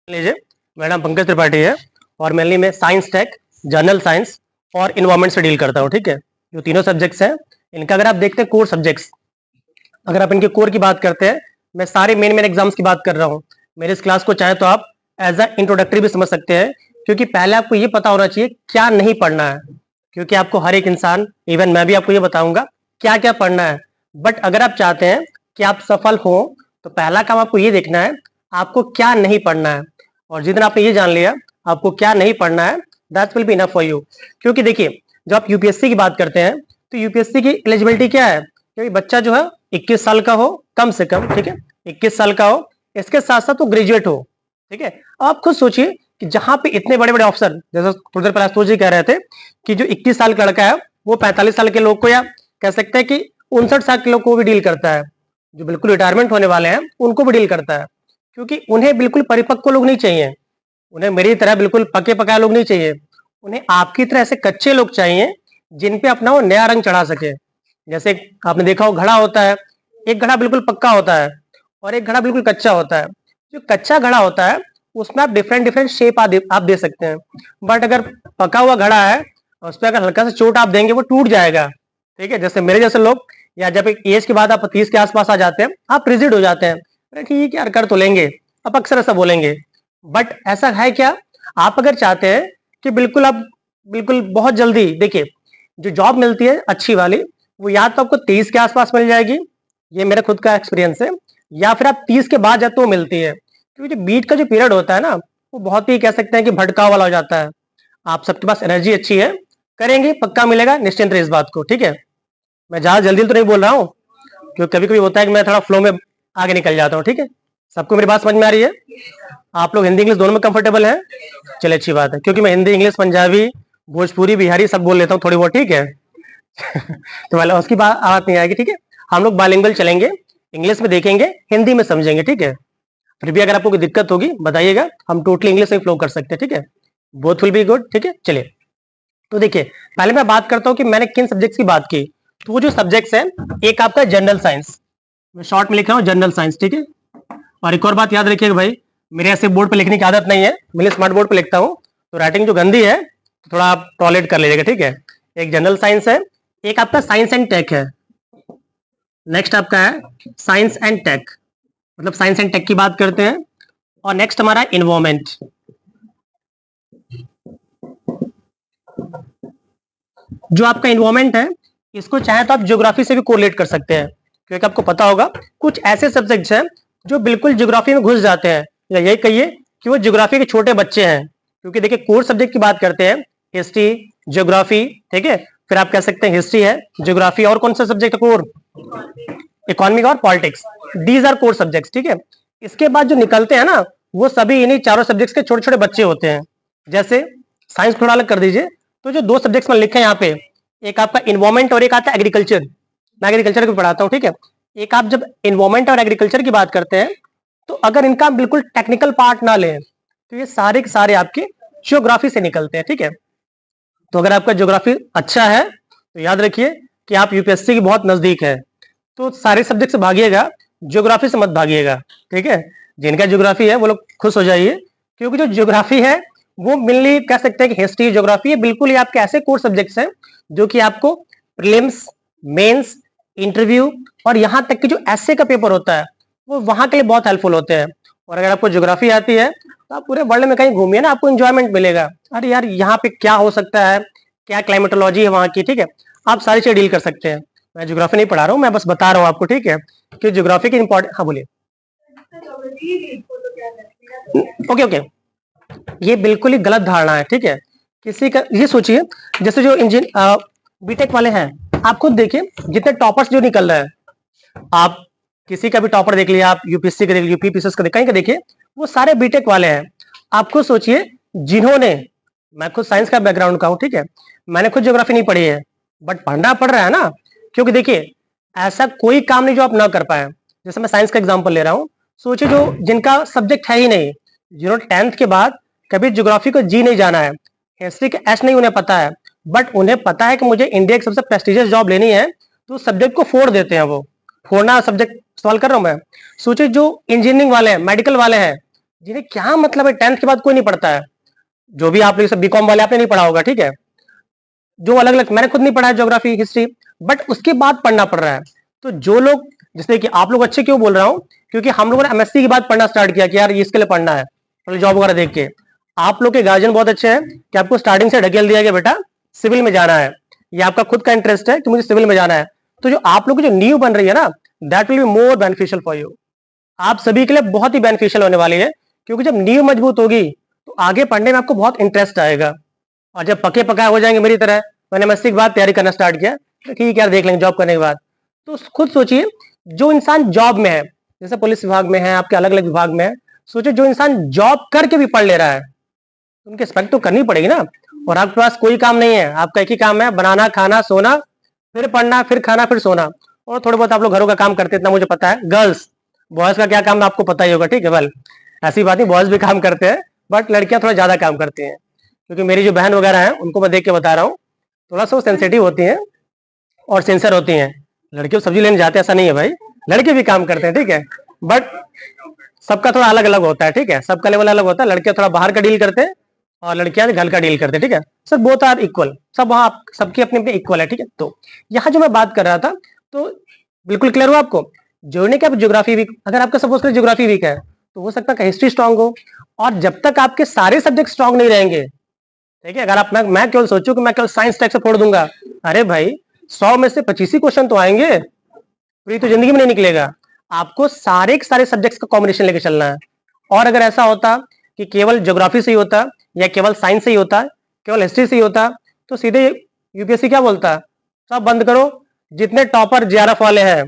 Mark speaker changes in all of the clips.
Speaker 1: लीजिए। मेरा नाम पंकज त्रिपाठी है और मेनली मैं साइंस टेक, जनरल साइंस और इन्वायरमेंट से डील करता हूँ। ठीक है, जो तीनों सब्जेक्ट्स हैं इनका अगर आप देखते हैं कोर सब्जेक्ट्स, अगर आप इनके कोर की बात करते हैं, मैं सारे मेन मेन एग्जाम्स की बात कर रहा हूँ। मेरे इस क्लास को चाहे तो आप एज अ इंट्रोडक्टरी भी समझ सकते हैं, क्योंकि पहले आपको ये पता होना चाहिए क्या नहीं पढ़ना है, क्योंकि आपको हर एक इंसान, इवन मैं भी आपको ये बताऊंगा क्या क्या पढ़ना है। बट अगर आप चाहते हैं कि आप सफल हो तो पहला काम आपको ये देखना है आपको क्या नहीं पढ़ना है। और जिस दिन आपने ये जान लिया आपको क्या नहीं पढ़ना है, that will be enough for you. क्योंकि देखिए, जब आप यूपीएससी की बात करते हैं तो यूपीएससी की एलिजिबिलिटी क्या है कि बच्चा जो है 21 साल का हो कम से कम। ठीक है, 21 साल का हो, इसके साथ साथ वो ग्रेजुएट हो। ठीक है, आप खुद सोचिए कि जहां पे इतने बड़े बड़े ऑफिसर, जैसे थोड़ी देर पहले आशुतोष जी कह रहे थे कि जो 21 साल का लड़का है वो 45 साल के लोग को, या कह सकते हैं कि 59 साल के लोग को भी डील करता है, जो बिल्कुल रिटायरमेंट होने वाले हैं उनको भी डील करता है। क्योंकि उन्हें बिल्कुल परिपक्व लोग नहीं चाहिए, उन्हें मेरी तरह बिल्कुल पके पकाए लोग नहीं चाहिए, उन्हें आपकी तरह ऐसे कच्चे लोग चाहिए जिन पे अपना वो नया रंग चढ़ा सके। जैसे आपने देखा हो घड़ा होता है, एक घड़ा बिल्कुल पक्का होता है और एक घड़ा बिल्कुल कच्चा होता है। जो कच्चा घड़ा होता है उसमें आप डिफरेंट डिफरेंट शेप आप दे सकते हैं, बट अगर पका हुआ घड़ा है उस पर अगर हल्का सा चोट आप देंगे वो टूट जाएगा। ठीक है, जैसे मेरे जैसे लोग, या जब एक एज के बाद आप 30 के आसपास आ जाते हैं आप रिजिड हो जाते हैं, अरे ठीक है यार कर तो लेंगे, आप अक्सर ऐसा बोलेंगे। बट ऐसा है क्या, आप अगर चाहते हैं कि बिल्कुल आप बिल्कुल बहुत जल्दी, देखिए जो जॉब मिलती है अच्छी वाली वो या तो आपको 23 के आसपास मिल जाएगी, ये मेरा खुद का एक्सपीरियंस है, या फिर आप 30 के बाद जाते वो मिलती है। क्योंकि जो बीट का जो पीरियड होता है ना वो बहुत ही कह सकते हैं कि भटकाव वाला हो जाता है। आप सबके पास एनर्जी अच्छी है, करेंगे पक्का मिलेगा, निश्चिंत रहे इस बात को। ठीक है, मैं ज्यादा जल्दी तो नहीं बोल रहा हूँ, क्योंकि कभी कभी होता है कि मैं थोड़ा फ्लो में आगे निकल जाता हूँ। ठीक है, सबको मेरी बात समझ में आ रही है? आप लोग हिंदी इंग्लिश दोनों में कंफर्टेबल है? चलिए अच्छी बात है, क्योंकि मैं हिंदी इंग्लिश पंजाबी भोजपुरी बिहारी सब बोल लेता हूँ थोड़ी बहुत। ठीक है तो वाला उसकी बात नहीं आएगी। ठीक है, हम लोग बाइलिंगुअल चलेंगे, इंग्लिश में देखेंगे हिंदी में समझेंगे। ठीक है, फिर भी अगर आपको कोई दिक्कत होगी बताइएगा, हम टोटली इंग्लिश में फ्लो कर सकते हैं। ठीक है, बोथ विल बी गुड। ठीक है, चलिए तो देखिए पहले मैं बात करता हूँ कि मैंने किन सब्जेक्ट्स की बात की। तो वो जो सब्जेक्ट्स हैं, एक आपका जनरल साइंस, मैं शॉर्ट में लिख रहा हूँ जनरल साइंस। ठीक है, और एक और बात याद रखिएगा भाई, मेरे ऐसे बोर्ड पे लिखने की आदत नहीं है, मैं स्मार्ट बोर्ड पे लिखता हूँ, तो राइटिंग जो गंदी है तो थोड़ा आप टॉलरेट कर लीजिएगा। ठीक है, एक जनरल साइंस है, एक आपका साइंस एंड टेक है, नेक्स्ट आपका है साइंस एंड टेक, मतलब साइंस एंड टेक की बात करते हैं। और नेक्स्ट हमारा इन्वायरमेंट। जो आपका इन्वायरमेंट है इसको चाहे तो आप ज्योग्राफी से भी कोरिलेट कर सकते हैं, क्योंकि आपको पता होगा कुछ ऐसे सब्जेक्ट्स हैं जो बिल्कुल ज्योग्राफी में घुस जाते हैं, या यही कहिए कि वो ज्योग्राफी के छोटे बच्चे हैं। क्योंकि देखिए कोर सब्जेक्ट की बात करते हैं, हिस्ट्री, ज्योग्राफी। ठीक है, फिर आप कह सकते हैं हिस्ट्री है, ज्योग्राफी, और कौन सा सब्जेक्ट है कोर? इकोनॉमिक और politics, these are core subjects. ठीक है, इसके बाद जो निकलते हैं ना वो सभी इन्हीं चारों सब्जेक्ट्स के छोटे छोटे बच्चे होते हैं। जैसे साइंस थोड़ा अलग कर दीजिए, तो जो दो सब्जेक्ट्स में लिखे हैं यहाँ पे, एक आपका इन्वायरमेंट और एक आता है एग्रीकल्चर। मैं एग्रीकल्चर को पढ़ाता हूँ। ठीक है, एक आप जब इन्वायरमेंट और एग्रीकल्चर की बात करते हैं तो अगर इनका बिल्कुल टेक्निकल पार्ट ना लें तो ये सारे के सारे आपके ज्योग्राफी से निकलते हैं। ठीक है, तो अगर आपका ज्योग्राफी अच्छा है तो याद रखिए कि आप यूपीएससी की बहुत नजदीक है, तो सारे सब्जेक्ट से भागिएगा, ज्योग्राफी से मत भागिएगा। ठीक है, जिनका ज्योग्राफी है वो लोग खुश हो जाइए, क्योंकि जो ज्योग्राफी है वो मेनली कह सकते हैं कि हिस्ट्री ज्योग्राफी है, बिल्कुल ही आपके ऐसे कोर सब्जेक्ट्स हैं जो कि आपको प्रीलिम्स, मेंस, इंटरव्यू और यहाँ तक कि जो एसए का पेपर होता है वो वहां के लिए बहुत हेल्पफुल होते हैं। और अगर आपको ज्योग्राफी आती है तो आप पूरे वर्ल्ड में कहीं घूमिए ना, आपको एंजॉयमेंट मिलेगा। अरे यार यहाँ पे क्या हो सकता है, क्या क्लाइमेटोलॉजी है वहाँ की। ठीक है, आप सारी चीजें डील कर सकते हैं। मैं ज्योग्राफी नहीं पढ़ा रहा हूँ, मैं बस बता रहा हूँ आपको। ठीक है, कि ज्योग्राफी की इंपॉर्टेंट, हाँ बोलिए। ओके ओके, ये बिल्कुल ही गलत धारणा है। ठीक है, किसी का ये सोचिए, जैसे जो बीटेक वाले हैं, आप खुद देखिए जितने टॉपर्स जो निकल रहे हैं, आप किसी का भी टॉपर देख लिया, आप यूपीएससी का देख लिया, यूपीपीसीएस का कहीं का देखिए, वो सारे बीटेक वाले हैं। आप खुद सोचिए जिन्होंने, मैं खुद साइंस का बैकग्राउंड का हूँ। ठीक है, मैंने खुद ज्योग्राफी नहीं पढ़ी है, बट पढ़ना पड़ रहा है ना, क्योंकि देखिए ऐसा कोई काम नहीं जो आप ना कर पाए। जैसे मैं साइंस का एग्जाम्पल ले रहा हूँ, सोचिए जो जिनका सब्जेक्ट है ही नहीं, जिन्होंने 10th के बाद कभी ज्योग्राफी को जी नहीं जाना है, हिस्ट्री का एस नहीं उन्हें पता है, बट उन्हें पता है कि मुझे इंडिया की सबसे प्रेस्टिजियस जॉब लेनी है, तो सब्जेक्ट को फोड़ देते हैं। वो फोड़ना सब्जेक्ट सवाल कर रहा हूं मैं। सोचिए जो इंजीनियरिंग वाले हैं, मेडिकल वाले हैं, जिन्हें क्या मतलब है, 10th के बाद कोई नहीं पढ़ता है। जो भी आप लोग सब बीकॉम वाले, आपने नहीं पढ़ा होगा, ठीक है। जो अलग अलग, मैंने खुद नहीं पढ़ा है ज्योग्राफी हिस्ट्री, बट उसके बाद पढ़ना पड़ रहा है। तो जो लोग, जैसे कि आप लोग अच्छे क्यों बोल रहा हूँ, क्योंकि हम लोगों ने एमएससी के बाद पढ़ना स्टार्ट किया कि यार ये इसके लिए पढ़ना है, मतलब जॉब वगैरह देख के। आप लोग के गार्जियन बहुत अच्छे हैं कि आपको स्टार्टिंग से ढकेल दिया कि बेटा सिविल में जाना है, ये आपका खुद का इंटरेस्ट है कि मुझे सिविल में जाना है। तो जो आप लोग की जो नींव बन रही है ना, that will be more beneficial for you. आप सभी के लिए बहुत ही बेनिफिशियल होने वाली है, क्योंकि जब नींव मजबूत होगी तो आगे पढ़ने में आपको बहुत इंटरेस्ट आएगा। और जब पके पकाए हो जाएंगे मेरी तरह, मैंने एमएससी के बाद तैयारी करना स्टार्ट किया, तो ठीक है यार देख लेंगे जॉब करने के बाद। तो खुद सोचिए, जो इंसान जॉब में है, जैसे पुलिस विभाग में है, आपके अलग अलग विभाग में है, सोचिए जो इंसान जॉब करके भी पढ़ ले रहा है, उनकी रिस्पेक्ट तो करनी पड़ेगी ना। और आपके पास कोई काम नहीं है, आपका एक ही काम है, बनाना खाना सोना, फिर पढ़ना फिर खाना फिर सोना। और थोड़ा बहुत आप लोग घरों का काम करते हैं, इतना मुझे पता है। गर्ल्स, बॉयज का क्या काम है आपको पता ही होगा, ठीक है। वेल, ऐसी बात नहीं, बॉयज भी काम करते हैं, बट लड़कियां थोड़ा ज्यादा काम करती हैं। क्योंकि मेरी जो बहन वगैरह है, उनको मैं देख के बता रहा हूँ, थोड़ा सा सेंसिटिव होती हैं और सेंसर होती हैं। लड़कियों सब्जी लेने जाते हैं ऐसा नहीं है भाई, लड़के भी काम करते हैं, ठीक है। बट सबका थोड़ा अलग अलग होता है, ठीक है, सबका लेवल अलग होता है। लड़के थोड़ा बाहर का डील करते हैं और लड़कियां घर का डील करते हैं, ठीक है। सर बोथ आर इक्वल, सब वहां सबकी अपनी अपनी इक्वल है, ठीक है। तो यहाँ जो मैं बात कर रहा था, तो बिल्कुल क्लियर हुआ आपको। जोड़ने के आप ज्योग्राफी वीक, अगर आपका सपोज करें ज्योग्राफी वीक है, तो हो सकता है हिस्ट्री स्ट्रांग हो। और जब तक आपके सारे सब्जेक्ट स्ट्रांग नहीं रहेंगे, ठीक है, अगर आप मैं केवल सोचूं कि मैं केवल साइंस टेक्स्ट से फोड़ दूंगा, अरे भाई 100 में से 25 ही क्वेश्चन तो आएंगे, पूरी तो जिंदगी में नहीं निकलेगा। आपको सारे के सारे सब्जेक्ट्स का कॉम्बिनेशन लेके चलना है। और अगर ऐसा होता कि केवल ज्योग्राफी से ही होता, या केवल साइंस से ही होता, केवल हिस्ट्री से ही होता, तो सीधे यूपीएससी क्या बोलता, सब बंद करो, जितने टॉपर जेआरएफ वाले हैं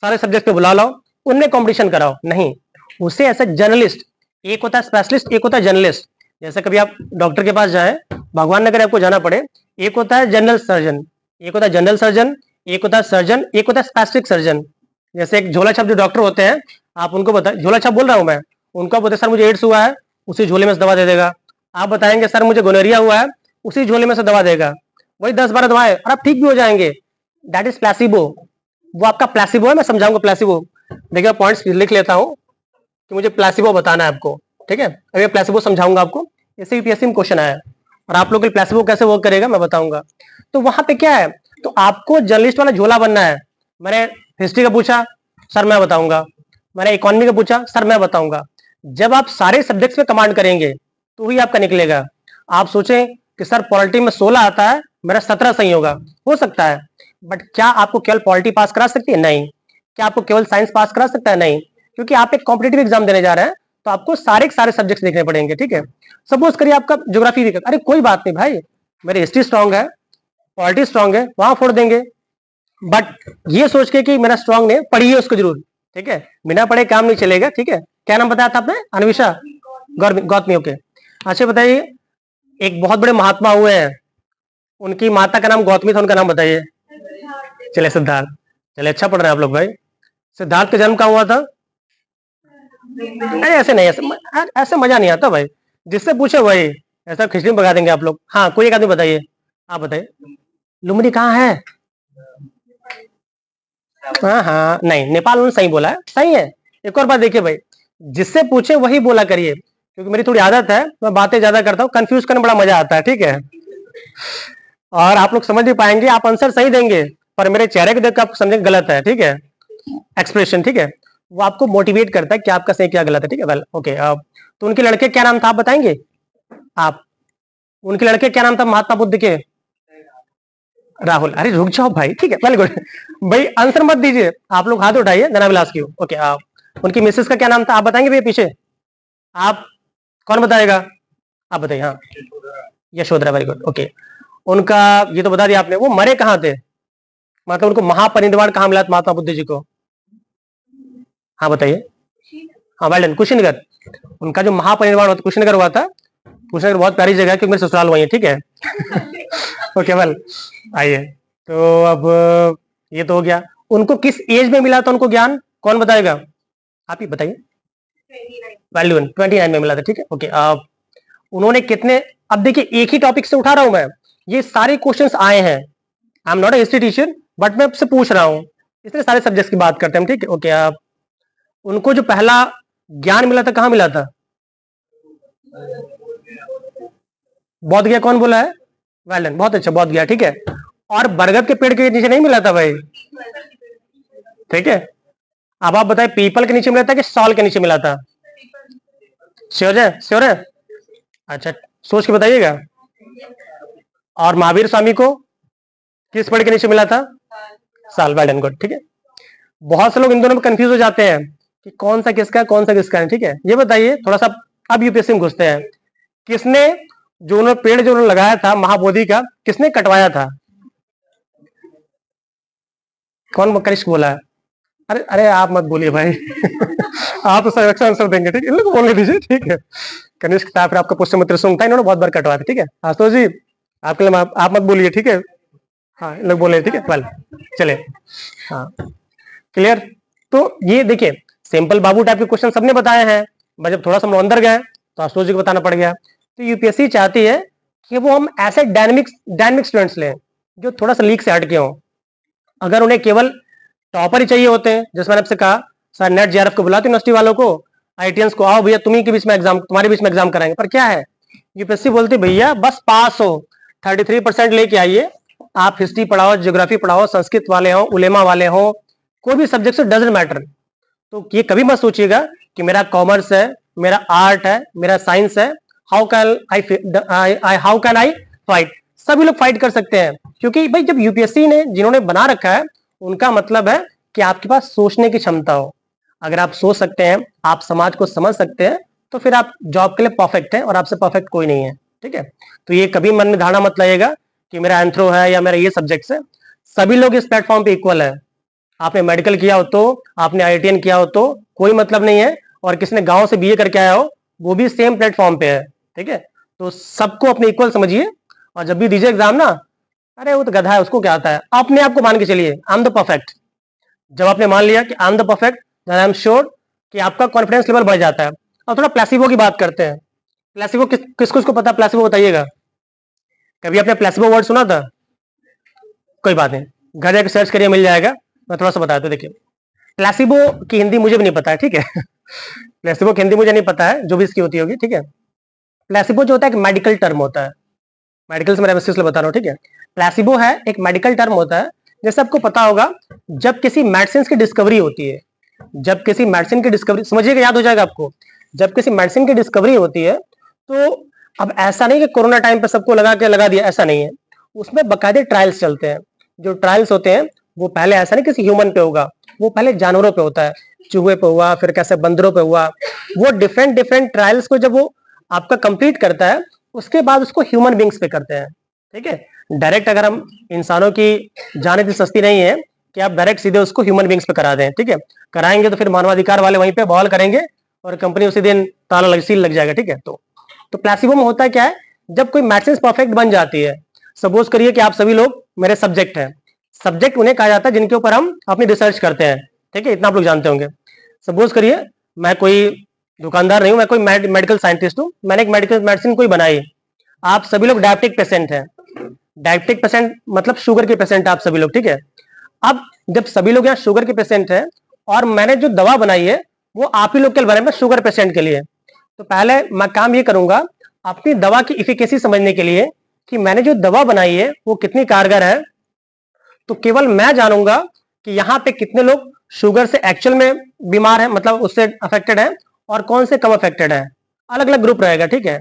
Speaker 1: सारे सब्जेक्ट पे बुला लाओ, उनमें कॉम्पिटिशन कराओ। नहीं, उसे ऐसा जर्नलिस्ट, एक होता है स्पेशलिस्ट, एक होता है जर्नलिस्ट। जैसे कभी आप डॉक्टर के पास जाए, भगवान नगर आपको जाना पड़े, एक होता है जनरल सर्जन, एक होता है जनरल सर्जन, एक होता है सर्जन, एक होता है स्पेसिफिक सर्जन। जैसे एक झोला छाप जो डॉक्टर होते हैं, आप उनको बताए, झोला छाप बोल रहा हूं मैं, उनको बोलते सर मुझे एड्स हुआ है, उसी झोले में से दवा दे देगा। आप बताएंगे सर मुझे गोनोरिया हुआ है, उसी झोले में से दवा देगा। वही 10-12 दवाएं और आप ठीक भी हो जाएंगे। That is placebo. वो आपका प्लेसिबो है, मैं समझाऊंगा प्लेसिबो। देखिए पॉइंट्स लिख लेता हूं कि मुझे प्लेसिबो बताना है आपको, ठीक है। अभी प्लेसिबो समझाऊंगा आपको, इससे यूपीएससी में क्वेश्चन आया, और आप लोग के प्लेसिबो कैसे वर्क करेगा मैं बताऊंगा। तो वहां पे क्या है, तो आपको जर्नलिस्ट वाला झोला बनना है। मैंने हिस्ट्री का पूछा, सर मैं बताऊंगा। मैंने इकोनॉमी का पूछा, सर मैं बताऊंगा। जब आप सारे सब्जेक्ट्स में कमांड करेंगे तो ही आपका निकलेगा। आप सोचें कि सर पॉलिटी में 16 आता है, मेरा 17 सही होगा, हो सकता है, बट क्या आपको केवल पॉलिटी पास करा सकती है? नहीं। क्या आपको केवल साइंस पास करा सकता है? नहीं। क्योंकि आप एक कॉम्पिटेटिव एग्जाम देने जा रहे हैं, तो आपको सारे के सारे सब्जेक्ट्स देखने पड़ेंगे, ठीक है। सपोज करिए आपका ज्योग्राफी वीक है, अरे कोई बात नहीं भाई, मेरी हिस्ट्री स्ट्रांग है, पॉलिटी स्ट्रांग है, वहां फोड़ देंगे। बट ये सोच के कि मेरा स्ट्रांग नहीं, पढ़िए उसको जरूर, ठीक है, बिना पढ़े काम नहीं चलेगा, ठीक है। क्या नाम बताया था आपने? अनविशा गौतमी, ओके। अच्छा बताइए, एक बहुत बड़े महात्मा हुए हैं, उनकी माता का नाम गौतमी था, उनका नाम बताइए। चले सिद्धार्थ। चले अच्छा पढ़ रहे हैं आप लोग भाई। सिद्धार्थ का जन्म कहाँ हुआ था? अरे ऐसे नहीं, ऐसे मजा नहीं आता भाई, जिससे पूछे वही, ऐसा खिचड़ी में भगा देंगे आप लोग। हाँ कोई एक आदमी बताइए, आप बताइए। लुम्बिनी कहाँ है? हाँ हाँ, नहीं नेपाल में सही बोला है, सही है। एक और बात देखिए भाई, जिससे पूछे वही बोला करिए, क्योंकि मेरी थोड़ी आदत है, मैं बातें ज्यादा करता हूँ, कंफ्यूज करने में बड़ा मजा आता है, ठीक है। और आप लोग समझ नहीं पाएंगे, आप आंसर सही देंगे, पर मेरे चेहरे को देख कर आपको समझेंगे गलत है, ठीक है, एक्सप्रेशन, ठीक है। वो आपको मोटिवेट करता है कि आपका सही क्या गलत है, ठीक है। Well okay. तो उनके लड़के क्या नाम था आप बताएंगे? आप, उनके लड़के क्या नाम था महात्मा बुद्ध के? राहुल। अरे रुक जाओ भाई, ठीक है, वेल गुड। भाई आंसर मत दीजिए, आप लोग हाथ उठाइए, देना विलास की, ओके। आप, उनकी मिसेस का क्या नाम था आप बताएंगे भैया पीछे? आप, कौन बताएगा? आप बताइए। हाँ, यशोधरा, वेरी गुड, ओके। उनका ये तो बता दिया आपने, वो मरे कहाँ थे, मतलब उनको महापरिनिर्वाण कहाँ मिला था महात्मा बुद्ध जी को? हाँ बताइए। हाँ वेल डन, कुशीनगर। उनका जो महापरिनिर्वाण होता कुशीनगर हुआ था। कुशीनगर बहुत प्यारी जगह है, क्योंकि मेरे ससुराल वही है, ठीक है। ओके वेल, आइए। तो अब ये तो हो गया। उनको किस एज में मिला था उनको ज्ञान, कौन बताएगा? आप ही बताइए। 29 में मिला था, ठीक है, ओके। अब उन्होंने कितने, अब देखिए एक ही टॉपिक से उठा रहा हूं मैं, ये सारे क्वेश्चंस आए हैं। I am not a history teacher, but मैं आपसे पूछ रहा हूँ, इसलिए सारे सब्जेक्ट्स की बात करते हैं, ठीक है, ओके। आप, उनको जो पहला ज्ञान मिला था कहाँ मिला था? बोध गया कौन बोला है? वेलन, बहुत अच्छा, बोध गया, ठीक है। और बरगद के पेड़ के नीचे नहीं मिला था भाई, ठीक है। अब आप बताए पीपल के नीचे मिला था कि सॉल के नीचे मिला था? श्योर है, श्योर है? अच्छा, सोच के बताइएगा। और महावीर स्वामी को किस पेड़ के नीचे मिला था? साल, वेल एंड गुड, ठीक है। बहुत से लोग इन दोनों में कंफ्यूज हो जाते हैं कि कौन सा किसका है, कौन सा किसका है, ठीक है। ये बताइए थोड़ा सा, अब यूपीएससी में घुसते हैं। किसने जो उन्होंने पेड़ जो उन्होंने लगाया था महाबोधि का, किसने कटवाया था? कौन कनिष्क बोला है? अरे अरे आप मत बोलिए भाई आप तो सर अच्छा आंसर देंगे, ठीक है, इन लोग को बोलने दीजिए, ठीक है। कनिष्क था, फिर आपका पुष्यमित्र शुंग था, इन्होंने बहुत बार कटवाया था, ठीक है। आशुतोष जी आपके लिए आप मत बोलिए, ठीक है। हाँ, इन लोग बोले, ठीक है, वेल, चले, हाँ, क्लियर। तो ये देखिए सिंपल बाबू टाइप के क्वेश्चन सबने बताए हैं, बस जब थोड़ा सा हम अंदर गए तो आशुतोष जी को बताना पड़ गया। तो यूपीएससी चाहती है कि वो हम ऐसे डायनेमिक स्टूडेंट्स लें जो थोड़ा सा लीक से हट के हों। अगर उन्हें केवल टॉपर ही चाहिए होते हैं, जैसे मैंने आपसे कहा सर नेट जेआरएफ को बुलाते यूनिवर्सिटी वालों को, आईटीएंस को, आओ भैया तुम्ही के बीच में एग्जाम, तुम्हारे बीच में एग्जाम कराएंगे, पर क्या है यूपीएससी बोलती भैया बस पास हो, 33% लेके आइए। आप हिस्ट्री पढ़ाओ, ज्योग्राफी पढ़ाओ, संस्कृत वाले हो, उलेमा वाले हो, कोई भी सब्जेक्ट से डजंट मैटर। तो ये कभी मत सोचिएगा कि मेरा कॉमर्स है, मेरा आर्ट है, मेरा साइंस है, हाउ कैन आई फाइट। सभी लोग फाइट कर सकते हैं, क्योंकि भाई जब यूपीएससी ने जिन्होंने बना रखा है उनका मतलब है कि आपके पास सोचने की क्षमता हो। अगर आप सोच सकते हैं, आप समाज को समझ सकते हैं, तो फिर आप जॉब के लिए परफेक्ट है, और आपसे परफेक्ट कोई नहीं है, ठीक है। तो ये कभी मन में धारणा मत लाइएगा कि मेरा एंथ्रो है या मेरा ये सब्जेक्ट है। सभी लोग इस प्लेटफॉर्म पे इक्वल है। आपने मेडिकल किया हो तो, आपने आईटीएन किया हो तो कोई मतलब नहीं है, और किसने गांव से बीए करके आया हो वो भी सेम प्लेटफॉर्म पे है, ठीक है। तो सबको अपने इक्वल समझिए, और जब भी दीजिए एग्जाम ना, अरे वो तो गधा है, उसको क्या आता है, अपने आप को मान के चलिए आई एम द परफेक्ट। जब आपने मान लिया कि I am the perfect, then I am sure कि आपका कॉन्फिडेंस लेवल बढ़ जाता है। और थोड़ा प्लेसिबो की बात करते हैं। प्लेसिबो किसको इसको पता, प्लेसिबो बताइएगा। कभी आपने प्लेसिबो वर्ड सुना था? कोई बात नहीं, घर जाकर सर्च करिए, मिल जाएगा। मैं थोड़ा सा बताता हूँ, देखिए प्लेसिबो की हिंदी मुझे भी नहीं पता है, ठीक है प्लेसिबो की हिंदी मुझे नहीं पता है, जो भी इसकी होती होगी, ठीक है। प्लेसिबो जो होता है एक मेडिकल टर्म होता है, मेडिकल से मैं इसलिए बता रहा हूँ, ठीक है। प्लेसिबो है एक मेडिकल टर्म होता है, जैसे आपको पता होगा जब किसी मेडिसिन की डिस्कवरी होती है, जब किसी मेडिसिन की डिस्कवरी, समझिएगा याद हो जाएगा आपको, जब किसी मेडिसिन की डिस्कवरी होती है, तो अब ऐसा नहीं कि कोरोना टाइम पे सबको लगा दिया, ऐसा नहीं है। उसमें बकायदे ट्रायल्स चलते हैं। जो ट्रायल्स होते हैं वो पहले ऐसा नहीं किसी ह्यूमन पे होगा, वो पहले जानवरों पे होता है, चूहे पे हुआ, फिर कैसे बंदरों पे हुआ। वो डिफरेंट डिफरेंट ट्रायल्स को जब वो आपका कंप्लीट करता है, उसके बाद उसको ह्यूमन बींग्स पे करते हैं, ठीक है। डायरेक्ट अगर हम इंसानों की जान इतनी सस्ती नहीं है कि आप डायरेक्ट सीधे उसको ह्यूमन बींग्स पे करा दें, ठीक है। कराएंगे तो फिर मानवाधिकार वाले वहीं पे बवाल करेंगे और कंपनी उसी दिन ताला सील लग जाएगा, ठीक है। तो प्लेसिबो में होता है क्या है, जब कोई मेडिसिन परफेक्ट बन जाती है, सपोज करिए कि आप सभी लोग मेरे सब्जेक्ट हैं, सब्जेक्ट उन्हें कहा जाता है जिनके ऊपर हम अपनी रिसर्च करते हैं, ठीक है, इतना आप लोग जानते होंगे। सपोज करिए मैं कोई दुकानदार नहीं हूं, मैं कोई मेडिकल साइंटिस्ट हूं, मैंने एक मेडिकल मेडिसिन कोई बनाई। आप सभी लोग डायबिटिक पेशेंट हैं, डायबिटिक पेशेंट मतलब शुगर के पेशेंट आप सभी लोग, ठीक है। अब जब सभी लोग यहाँ शुगर के पेशेंट हैं और मैंने जो दवा बनाई है वो आप ही लोग के लिए बनाई, शुगर पेशेंट के लिए, तो पहले मैं काम ये करूंगा अपनी दवा की इफिकेसी समझने के लिए कि मैंने जो दवा बनाई है वो कितनी कारगर है। तो केवल मैं जानूंगा कि यहाँ पे कितने लोग शुगर से एक्चुअल में बीमार है, मतलब उससे अफेक्टेड है, और कौन से कम अफेक्टेड है। अलग अलग ग्रुप रहेगा, ठीक है।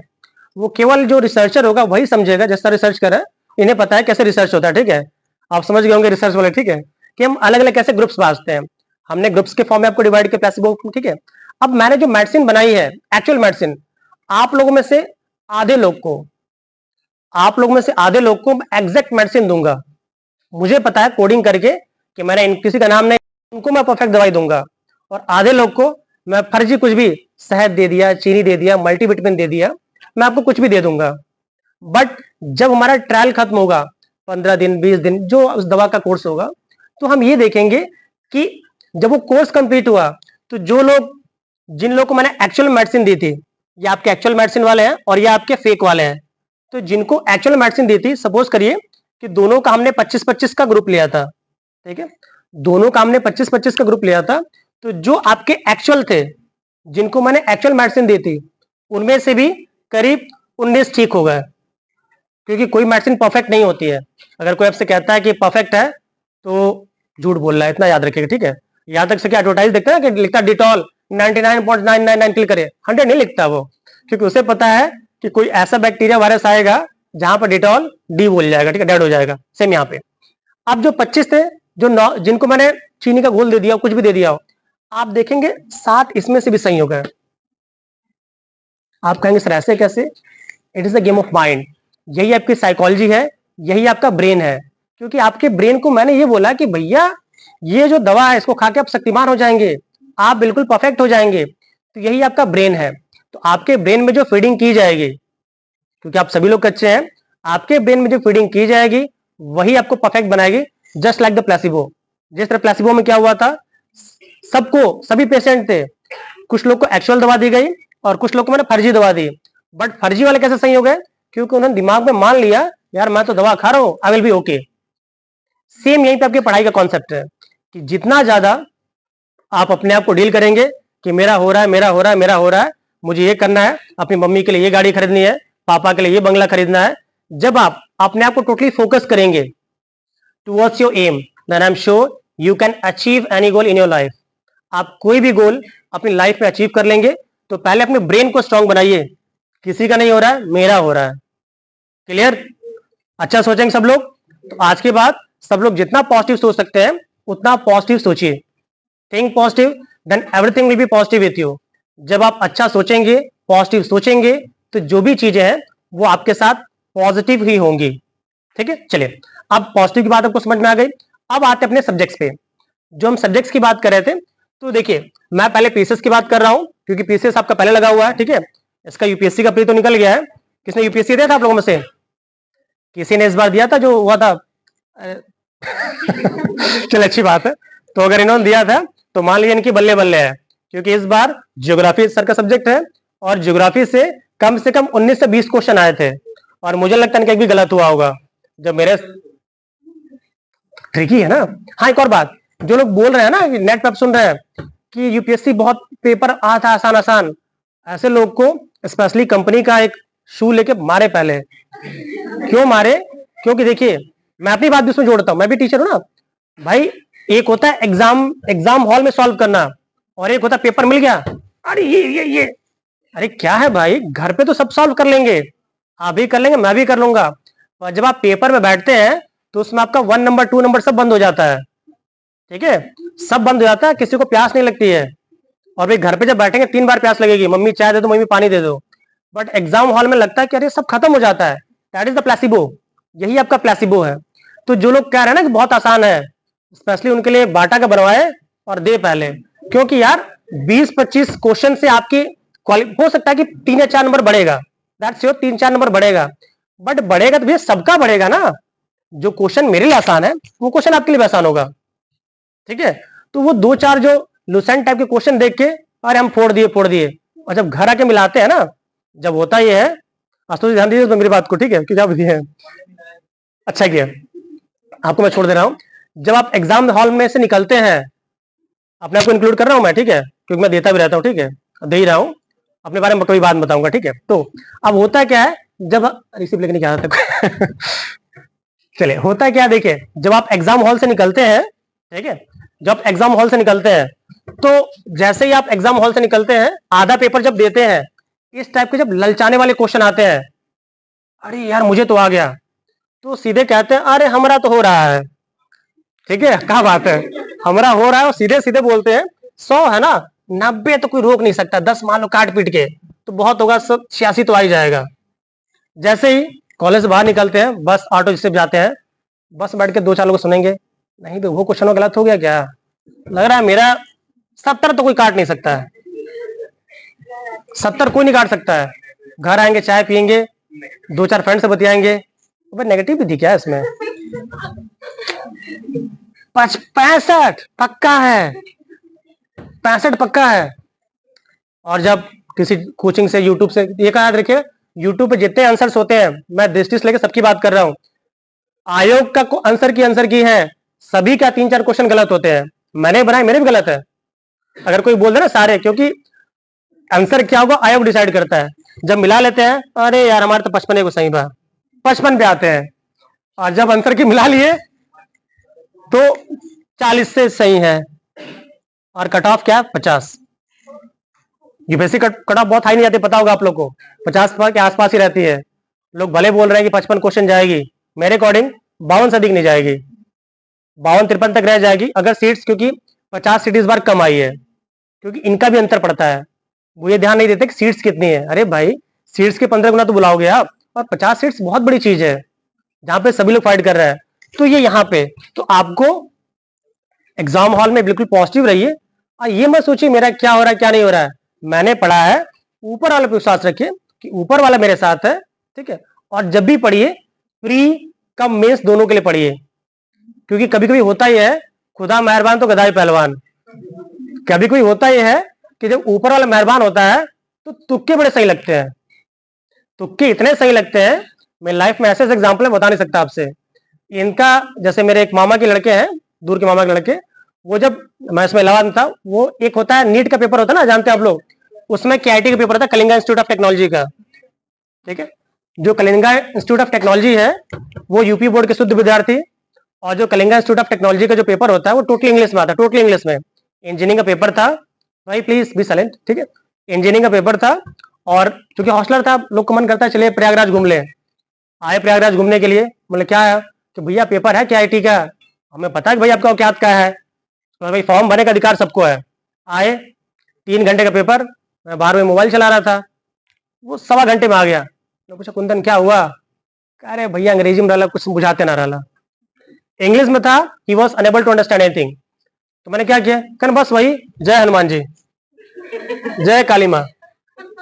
Speaker 1: वो केवल जो रिसर्चर होगा वही समझेगा, जैसा रिसर्च कर रहा है, इन्हें पता है कैसे रिसर्च होता है, ठीक है। आप समझ गए होंगे रिसर्च वाले, ठीक है, कि हम अलग अलग कैसे ग्रुप्स बांटते हैं। हमने ग्रुप्स के फॉर्म में आपको डिवाइड किया प्लेसिबो, ठीक है। अब मैंने जो मेडिसिन बनाई है, एक्चुअल मेडिसिन, आप लोगों में से आधे लोग को आप लोग में से आधे लोग को एग्जैक्ट मेडिसिन दूंगा, मुझे पता है कोडिंग करके कि मैंने किसी का नाम नहीं, उनको मैं परफेक्ट दवाई दूंगा। और आधे लोग को मैं फर्जी कुछ भी, शहद दे दिया, चीनी दे दिया, मल्टीविटामिन दे दिया, मैं आपको कुछ भी दे दूंगा। बट जब हमारा ट्रायल खत्म होगा, 15 दिन 20 दिन जो उस दवा का कोर्स होगा, तो हम ये देखेंगे कि जब वो कोर्स कंप्लीट हुआ तो जो लोग, जिन लोगों को मैंने एक्चुअल मेडिसिन दी थी, ये आपके एक्चुअल मेडिसिन वाले हैं और ये आपके फेक वाले हैं। तो जिनको एक्चुअल मेडिसिन दी थी, सपोज करिए कि दोनों का हमने 25-25 का ग्रुप लिया था, ठीक है, दोनों का हमने 25-25 का ग्रुप लिया था। तो जो आपके एक्चुअल थे, जिनको मैंने एक्चुअल मेडिसिन दी थी, उनमें से भी करीब 19 ठीक हो गए, क्योंकि कोई मेडिसिन परफेक्ट नहीं होती है। अगर कोई आपसे कहता है कि परफेक्ट है तो झूठ बोल रहा है, इतना याद रखिएगा, ठीक है। याद तक से क्या एडवर्टाइज देखते हैं कि लिखता डिटॉल 99.999 क्लिक करिए, 100 नहीं लिखता वो, क्योंकि उसे पता है कि कोई ऐसा बैक्टीरिया वायरस आएगा जहां पर डिटॉल डी बोल जाएगा, ठीक है, डेड हो जाएगा। सेम यहाँ पे अब जो 25 थे, जो जिनको मैंने चीनी का घोल दे दिया, कुछ भी दे दिया हो, आप देखेंगे 7 इसमें से भी सही हो गए। आप कहेंगे सर ऐसे कैसे? It is the game of mind. यही आपकी साइकोलॉजी है, यही आपका ब्रेन है। क्योंकि आपके ब्रेन को मैंने ये बोला कि भैया ये जो दवा है इसको खा के आप शक्तिमान हो जाएंगे, आप बिल्कुल परफेक्ट हो जाएंगे। तो यही आपका ब्रेन है। तो आपके ब्रेन में जो फीडिंग की जाएगी, क्योंकि आप सभी लोग कच्चे हैं, आपके ब्रेन में जो फीडिंग की जाएगी वही आपको परफेक्ट बनाएगी। Just like the placebo. जिस तरह प्लेसिबो में क्या हुआ था, सबको, सभी पेशेंट थे, कुछ लोग को एक्चुअल दवा दी गई और कुछ लोग को मैंने फर्जी दवा दी। बट फर्जी वाले कैसे सही हो गए? क्योंकि उन्होंने दिमाग में मान लिया यार मैं तो दवा खा रहा हूं, I will be okay. Same यहीं पे आपकी पढ़ाई का कॉन्सेप्ट है कि जितना ज्यादा आप अपने आप को डील करेंगे कि मेरा हो रहा है, मेरा हो रहा है, मेरा हो रहा है, मुझे ये करना है, अपनी मम्मी के लिए ये गाड़ी खरीदनी है, पापा के लिए ये बंगला खरीदना है, जब आप अपने आप को टोटली फोकस करेंगे towards your aim, then I am sure you can achieve any goal in your life. आप कोई भी गोल अपनी लाइफ में अचीव कर लेंगे। तो पहले अपने ब्रेन को स्ट्रांग बनाइए, किसी का नहीं हो रहा है, मेरा हो रहा है। क्लियर? अच्छा सोचेंगे सब लोग। तो आज के बाद सब लोग जितना पॉजिटिव सोच सकते हैं उतना पॉजिटिव सोचिए। Think positive, then everything will be positive with you. जब आप अच्छा सोचेंगे, पॉजिटिव सोचेंगे, तो जो भी चीजें हैं वो आपके साथ पॉजिटिव ही होंगी। ठीक है, चलिए अब पॉजिटिव की बात आपको समझ में आ गई। अब आते अपने सब्जेक्ट्स पे। जो हम सब्जेक्ट्स की बात कर रहे थे, तो देखिए मैं पहले पीसीएस की बात कर रहा हूं, क्योंकि पीसीएस आपका पहले लगा हुआ है, ठीक है। इसका यूपीएससी का प्री तो निकल गया है। किसने यूपीएससी दिया था आप लोगों में से? किसी ने इस बार दिया था जो हुआ था? चल अच्छी बात है। तो अगर इन्होंने दिया था तो मान लीजिए इनकी बल्ले बल्ले है, क्योंकि इस बार ज्योग्राफी सर का सब्जेक्ट है और ज्योग्राफी से कम 19 से 20 क्वेश्चन आए थे। और मुझे लगता है कि भी गलत हुआ होगा जब मेरे, ट्रिकी है ना। हाँ एक और बात, जो लोग बोल रहे हैं ना, नेट पे आप सुन रहे हैं कि यूपीएससी बहुत पेपर आ था आसान आसान, ऐसे लोग को स्पेशली कंपनी का एक शू लेके मारे पहले। क्यों मारे? क्योंकि देखिए मैं अपनी बात भी उसमें जोड़ता हूं, मैं भी टीचर हूं ना भाई। एक होता है एग्जाम हॉल में सॉल्व करना, और एक होता है पेपर मिल गया, अरे ये अरे क्या है भाई, घर पे तो सब सॉल्व कर लेंगे, आप भी कर लेंगे, मैं भी कर लूंगा। और जब आप पेपर में बैठते हैं तो उसमें आपका 1 नंबर 2 नंबर सब बंद हो जाता है, ठीक है, सब बंद हो जाता है, किसी को प्यास नहीं लगती है। और भाई घर पे जब बैठेंगे 3 बार प्यास लगेगी, मम्मी चाय दे दो, मम्मी पानी दे दो। बट एग्जाम हॉल में लगता है कि अरे सब खत्म हो जाता है। That is the placebo. यही आपका प्लेसिबो है। तो जो लोग कह रहे हैं ना कि बहुत आसान है, स्पेशली उनके लिए बाटा का बनवाए और दे पहले। क्योंकि यार 20-25 क्वेश्चन से आपकी हो सकता है कि 3 या 4 नंबर बढ़ेगा, दैट्स श्योर, 3-4 नंबर बढ़ेगा। बट बढ़ेगा तो भैया सबका बढ़ेगा ना। जो क्वेश्चन मेरे लिए आसान है वो क्वेश्चन आपके लिए भी आसान होगा, ठीक है। तो वो 2-4 जो लूसेंट टाइप के क्वेश्चन देख के अरे हम फोड़ दिए, और जब घर आके मिलाते हैं ना, जब होता ये है, आशुतोष ध्यान दीजिए मेरी बात को, ठीक है, कि क्या है। अच्छा किया, आपको मैं छोड़ दे रहा हूं। जब आप एग्जाम हॉल में से निकलते हैं, अपने आप को इंक्लूड कर रहा हूं मैं, ठीक है, क्योंकि मैं देता भी रहता हूं, ठीक है, दे ही रहा हूं, अपने बारे में कभी बात बताऊंगा, ठीक है। तो अब होता क्या है, जब रिसीव लेके नहीं क्या था चलिए होता है क्या, देखिए जब आप एग्जाम हॉल से निकलते हैं, ठीक है, जब एग्जाम हॉल से निकलते हैं, तो जैसे ही आप एग्जाम हॉल से निकलते हैं, आधा पेपर जब देते हैं, इस टाइप के जब ललचाने वाले क्वेश्चन आते हैं, अरे यार मुझे तो आ गया, तो सीधे कहते हैं अरे हमारा तो हो रहा है, ठीक है, क्या बात है, हमारा हो रहा है, और सीधे सीधे बोलते हैं 100 है ना, 90 तो कोई रोक नहीं सकता, 10 मान लो काट पीट के तो बहुत होगा, 86 तो आ ही जाएगा। जैसे ही कॉलेज से बाहर निकलते हैं, बस ऑटो जिससे जाते हैं, बस बैठ के 2-4 लोग सुनेंगे, नहीं तो वो क्वेश्चन गलत हो गया क्या, लग रहा है मेरा 70 तो कोई काट नहीं सकता है, 70 कोई नहीं काट सकता है। घर आएंगे, चाय पियेंगे, 2-4 फ्रेंड से बतियाएंगे, नेगेटिव भी थी क्या इसमें? 65 पक्का है, 65 पक्का है। और जब किसी कोचिंग से, यूट्यूब से, ये कहा याद रखिए, यूट्यूब पे जितने आंसर्स होते हैं, मैं दृष्टि से लेकर सबकी बात कर रहा हूं, आयोग का आंसर की है, सभी का 3-4 क्वेश्चन गलत होते हैं। मैंने बनाए, मेरे भी गलत है। अगर कोई बोल दे ना सारे, क्योंकि आंसर क्या होगा आयोग डिसाइड करता है। जब मिला लेते हैं, अरे यार हमारे तो 55 को सही बा, 55 पे आते हैं। और जब आंसर की मिला लिए तो 40 से सही है, और कट ऑफ क्या है 50। यूपीएससी कट ऑफ बहुत हाई नहीं आती, पता होगा आप लोग को, 50 के आसपास ही रहती है। लोग भले बोल रहे हैं कि 55 क्वेश्चन जाएगी, मेरे अकॉर्डिंग 52 से अधिक नहीं जाएगी, 52-53 तक रह जाएगी अगर सीट्स, क्योंकि 50 सीट इस बार कम आई है, क्योंकि इनका भी अंतर पड़ता है। वो ये ध्यान नहीं देते कि सीट्स कितनी है। अरे भाई सीट्स के 15 गुना तो बुलाओगे आप, और 50 सीट्स बहुत बड़ी चीज है जहां पे सभी लोग फाइट कर रहे हैं। तो ये यहाँ पे तो आपको एग्जाम हॉल में बिल्कुल पॉजिटिव रहिए, और ये मत सोचिए मेरा क्या हो रहा है क्या नहीं हो रहा है। मैंने पढ़ा है, ऊपर वाले पे विश्वास रखिए कि ऊपर वाला मेरे साथ है, ठीक है। और जब भी पढ़िए प्री कम मेंस दोनों के लिए पढ़िए, क्योंकि कभी कभी होता ही है खुदा मेहरबान तो गधा ही पहलवान। कभी कभी होता ही है कि जब ऊपर वाला मेहरबान होता है तो तुक्के बड़े सही लगते हैं, तुक्के इतने सही लगते हैं, मैं लाइफ में ऐसे एग्जाम्पल बता नहीं सकता आपसे। इनका जैसे मेरे एक मामा के लड़के हैं, दूर के मामा के लड़के, वो जब मैं इसमें इलाहाबाद में था, वो एक होता है नीट का पेपर होता है ना, जानते हैं आप लोग, उसमें केआईटी का पेपर था, कलिंगा इंस्टीट्यूट ऑफ टेक्नोलॉजी का, ठीक है। जो कलिंगा इंस्टीट्यूट ऑफ टेक्नोलॉजी है वो यूपी बोर्ड के शुद्ध विद्यार्थी, और जो कलिंगा इंस्टीट्यूट ऑफ टेक्नोलॉजी का जो पेपर होता है वो टोटल इंग्लिश में आता है, टोटल इंग्लिश में। इंजीनियरिंग का पेपर था, भाई प्लीज बी साइलेंट, ठीक है। इंजीनियरिंग का पेपर था, और चूंकि हॉस्टलर था, लोग का मन करता है चलिए प्रयागराज घूम ले। आए प्रयागराज घूमने के लिए, बोले क्या है, कि भैया पेपर है केआईटी का, हमें पता है कि भाई आपका औकात क्या है, तो भाई फॉर्म भरने का अधिकार सबको है। आए 3 घंटे का पेपर, मैं बाहर में मोबाइल चला रहा था, वो 1.25 घंटे में आ गया। मैं पूछा कुंदन क्या हुआ, कह रहे भैया अंग्रेजी में डाला, कुछ बुझाते ना रहा, इंग्लिश में था, he was unable to understand anything. तो मैंने क्या किया, कहना बस वही जय हनुमान जी, जय काली माँ,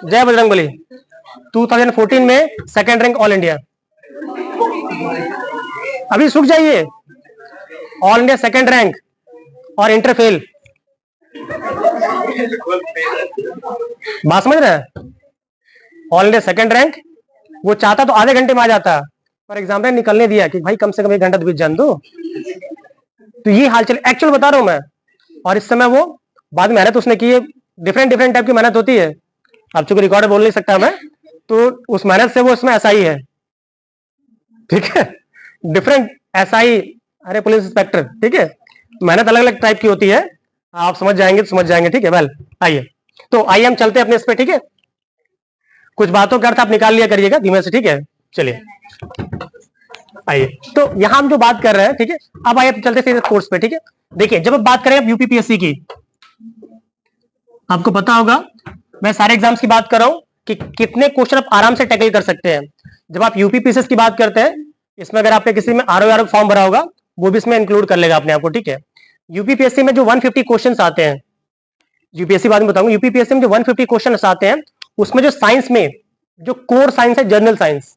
Speaker 1: जय बजरंगबली। 2014 में सेकंड रैंक ऑल इंडिया, अभी सुख जाइए, ऑल इंडिया सेकंड रैंक और इंटर फेल। बात समझ रहे हैं, ऑल इंडिया सेकंड रैंक, वो चाहता तो आधे घंटे में आ जाता, पर एग्जाम में निकलने दिया कि भाई कम से कम 1 घंटा तो बीत जान दो। तो ये हाल चल एक्चुअल बता रहा हूं मैं। और इस समय वो बाद में मेहनत उसने की है, डिफरेंट डिफरेंट टाइप की मेहनत होती है, अब चूंकि रिकॉर्ड बोल नहीं सकता मैं, तो उस मेहनत से वो उसमें ऐसा ही है, ठीक है, डिफरेंट ऐसा ही। अरे पुलिस इंस्पेक्टर, ठीक है, मेहनत अलग अलग टाइप की होती है, आप समझ जाएंगे तो समझ जाएंगे, ठीक है। वेल आइए, तो आइए हम चलते हैं अपने इस पे, ठीक है। कुछ बातों का अर्थ आप निकाल लिया करिएगा धीमे से, ठीक है। चलिए आइए, तो यहां हम जो बात कर रहे हैं, ठीक है, अब आइए चलते सीधे कोर्स पे, ठीक है। देखिए जब आप बात करें यूपीपीएससी की, आपको पता होगा मैं सारे एग्जाम्स की बात कर रहा हूं कि कितने क्वेश्चन आप आराम से टैकल कर सकते हैं। जब आप यूपीपीएससी की बात करते हैं, इसमें अगर आपने किसी में आरओ फॉर्म भरा होगा वो भी इसमें इंक्लूड कर लेगा अपने आपको, ठीक है। यूपीपीएससी में जो 150 क्वेश्चन आते हैं, यूपीएससी बाद में बताऊंगा, यूपीपीएससी में जो 150 क्वेश्चन आते हैं, उसमें जो साइंस में जो कोर साइंस है, जनरल साइंस,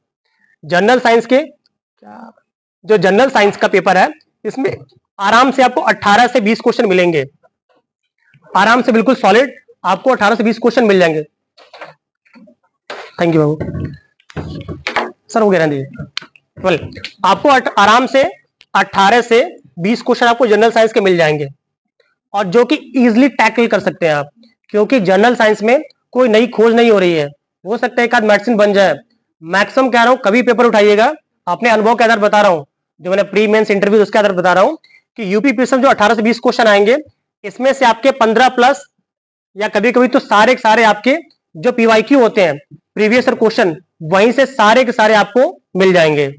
Speaker 1: जनरल साइंस के जो जनरल साइंस का पेपर है, इसमें आराम से आपको 18 से 20 क्वेश्चन मिलेंगे, आराम से बिल्कुल सॉलिड आपको 18 से 20 क्वेश्चन मिल जाएंगे। थैंक यू बाबू, सर हो गया रहने दीजिए। वेल आपको आराम से 18 से 20 क्वेश्चन आपको जनरल साइंस के मिल जाएंगे, और जो कि इजीली टैकल कर सकते हैं आप, क्योंकि जनरल साइंस में कोई नई खोज नहीं हो रही है। हो सकता है एक आध मेडिसिन बन जाए, मैक्सिमम कह रहा हूं कभी पेपर उठाइएगा, अपने अनुभव के आधार बता रहा हूं, जो मैंने प्री मेंस इंटरव्यू उसके आधार बता रहा हूं कि यूपीपीएससी जो 18 से 20 क्वेश्चन आएंगे, इसमें से आपके 15 प्लस या कभी कभी तो सारे के सारे आपके जो पीवाईक्यू होते हैं, प्रीवियस ईयर क्वेश्चन, वहीं से सारे के सारे आपको मिल जाएंगे।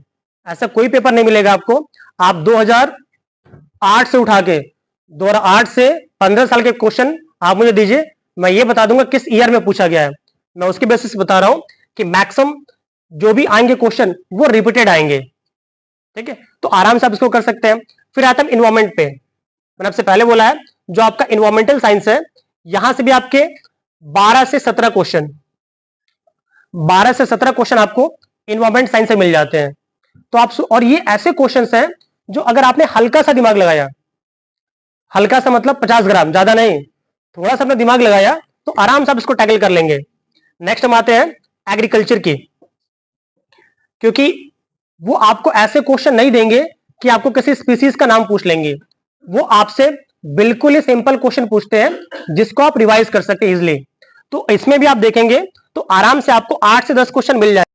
Speaker 1: ऐसा कोई पेपर नहीं मिलेगा आपको, आप 2008 से उठा के 2008 से 15 साल के क्वेश्चन आप मुझे दीजिए, मैं ये बता दूंगा किस ईयर में पूछा गया है, मैं उसके बेसिस बता रहा हूं कि मैक्सिमम जो भी आएंगे क्वेश्चन वो रिपीटेड आएंगे, ठीक है। तो आराम से आप इसको कर सकते हैं। फिर आता है इन्वायरमेंट पे, मैंने आपसे पहले बोला है जो आपका इन्वायरमेंटल साइंस है, यहां से भी आपके 12 से 17 क्वेश्चन, 12 से 17 क्वेश्चन आपको इन्वायरमेंट साइंस से मिल जाते हैं। तो आप, और ये ऐसे क्वेश्चंस हैं जो अगर आपने हल्का सा दिमाग लगाया, हल्का सा मतलब 50 ग्राम, ज्यादा नहीं, थोड़ा सा अपना दिमाग लगाया तो आराम से आप इसको टैकल कर लेंगे। नेक्स्ट हम आते हैं एग्रीकल्चर की, क्योंकि वो आपको ऐसे क्वेश्चन नहीं देंगे कि आपको किसी स्पीसीज का नाम पूछ लेंगे, वो आपसे बिल्कुल ही सिंपल क्वेश्चन पूछते हैं जिसको आप रिवाइज कर सकते हैं इजिली। तो इसमें भी आप देखेंगे तो आराम से आपको 8 से 10 क्वेश्चन मिल जाए।